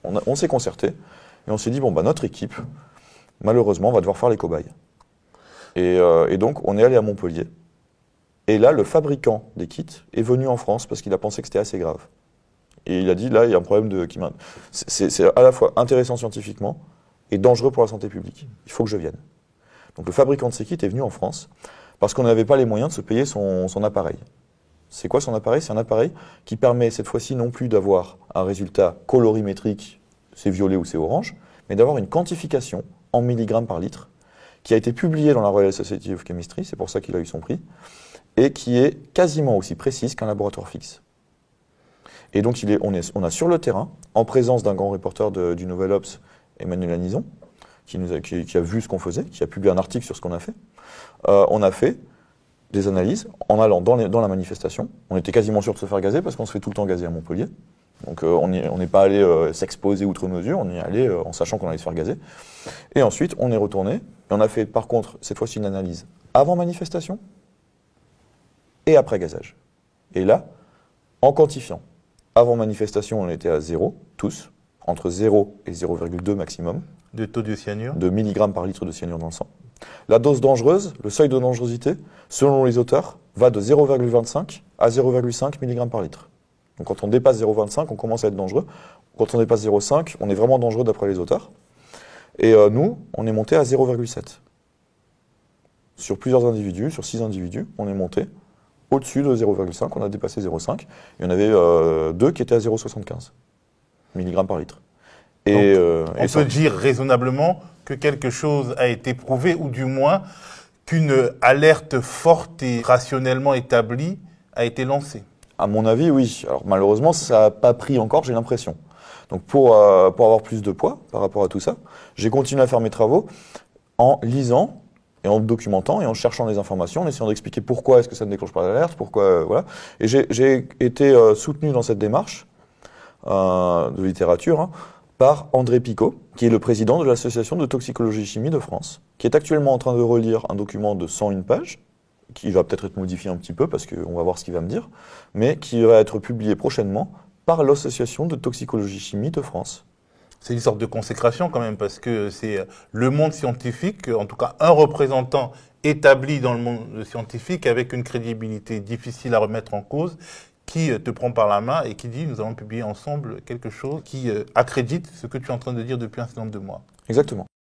On s'est concerté et on s'est dit, bon, bah, notre équipe, malheureusement, va devoir faire les cobayes. Et donc, on est allé à Montpellier. Et là, le fabricant des kits est venu en France parce qu'il a pensé que c'était assez grave. Et il a dit, là, il y a un problème de... C'est à la fois intéressant scientifiquement et dangereux pour la santé publique. Il faut que je vienne. Donc le fabricant de ces kits est venu en France parce qu'on n'avait pas les moyens de se payer son appareil. C'est quoi son appareil? C'est un appareil qui permet cette fois-ci non plus d'avoir un résultat colorimétrique, c'est violet ou c'est orange, mais d'avoir une quantification en milligrammes par litre qui a été publiée dans la Royal Society of Chemistry, c'est pour ça qu'il a eu son prix, et qui est quasiment aussi précise qu'un laboratoire fixe. Et donc on a sur le terrain, en présence d'un grand reporter du Nouvel Obs, Emmanuel Anison, qui a vu ce qu'on faisait, qui a publié un article sur ce qu'on a fait. On a fait des analyses en allant dans la manifestation. On était quasiment sûr de se faire gazer parce qu'on se fait tout le temps gazer à Montpellier. Donc on n'est pas allé s'exposer outre mesure, on y est allé en sachant qu'on allait se faire gazer. Et ensuite, on est retourné et on a fait par contre cette fois-ci une analyse avant manifestation et après gazage. Et là, en quantifiant, avant manifestation, on était à 0, tous, entre 0 et 0,2 maximum. De taux de cyanure? De milligrammes par litre de cyanure dans le sang. La dose dangereuse, le seuil de dangerosité, selon les auteurs, va de 0,25 à 0,5 mg par litre. Donc quand on dépasse 0,25, on commence à être dangereux. Quand on dépasse 0,5, on est vraiment dangereux d'après les auteurs. Et nous, on est monté à 0,7. Sur plusieurs individus, sur 6 individus, on est monté au-dessus de 0,5, on a dépassé 0,5. Il y en avait 2 qui étaient à 0,75 mg par litre. Et on peut dire raisonnablement que quelque chose a été prouvé, ou du moins qu'une alerte forte et rationnellement établie a été lancée. À mon avis, oui. Alors malheureusement, ça n'a pas pris encore, j'ai l'impression. Donc pour avoir plus de poids par rapport à tout ça, j'ai continué à faire mes travaux en lisant et en documentant et en cherchant des informations, en essayant d'expliquer pourquoi est-ce que ça ne déclenche pas l'alerte, pourquoi, voilà. Et j'ai été soutenu dans cette démarche de littérature, hein, par André Picot, qui est le président de l'Association de toxicologie chimie de France, qui est actuellement en train de relire un document de 101 pages, qui va peut-être être modifié un petit peu, parce qu'on va voir ce qu'il va me dire, mais qui va être publié prochainement par l'Association de toxicologie chimie de France. C'est une sorte de consécration quand même, parce que c'est le monde scientifique, en tout cas un représentant établi dans le monde scientifique, avec une crédibilité difficile à remettre en cause, qui te prend par la main et qui dit « nous allons publier ensemble quelque chose qui accrédite ce que tu es en train de dire depuis un certain nombre de mois ». Exactement.